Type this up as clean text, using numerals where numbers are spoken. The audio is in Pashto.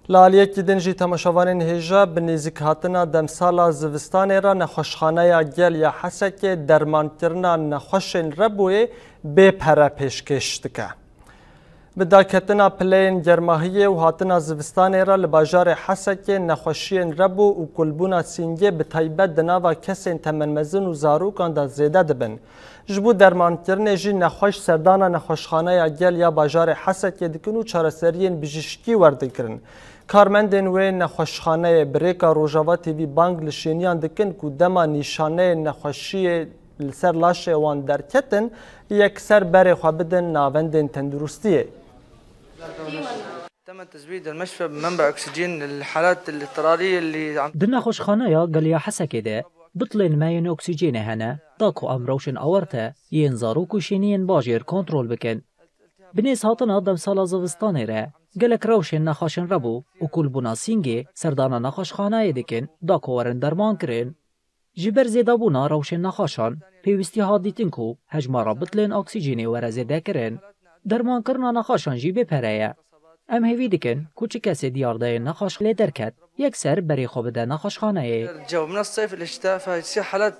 لالیکی دنجی تماشاوانین هجا بنزیک هاتنا دمسالا زوستان را نخوشخانه گل یا حسک درمان کرنا نخوشن ربوی به پره پیشکش دکه. بداکتنا پلین گرماهی و هاتنا زوستان را لباجار حسک نخوشین ربو و کلبونا سینگه به تایبت دناوا کسین تمنمزن و زاروکان دا زیده دبن. جبو درمان کرنه جی نخوش سردانا نخوشخانه گل یا باجار حسک دکن و چارسرین بجشکی ورده کرن. کارمندین و نخوشخانه بریکا روجاوا تیوی بانگ لشینیان دکن که دما نیشانه نخوشی لسر لاشه وان درکتن یکسر بره خواه بدن ناوندین تندرستیه. تم تزويد المشفى بمنبع اكسجين للحالات الاضطراريه اللي عم درنا خوشخانه قليا حسكه ده بطلين ماين اكسجين هنا داكو امروشن اورتا ينزارو كوشينين باجير كنترول بكن بنيس هاتنا دم سالا زوستاني را قلك روشن نخاشن ربو وكل بنا سينجي سردانا نخاشخانه دكن داكو ورن درمان كرين جبر زيدا بونا روشن نخاشان بيوستي هاديتن كو هجمارا بطلين اكسجيني ورا زيدا كرين درمان کرنا نخاشان جی بپره. ام هیوی دکن کوچه کسی دیارده نخاش لی درکت یک سر بری خواب ده نخاش خانه. الجو من الصيف للشتاء فيصير حالات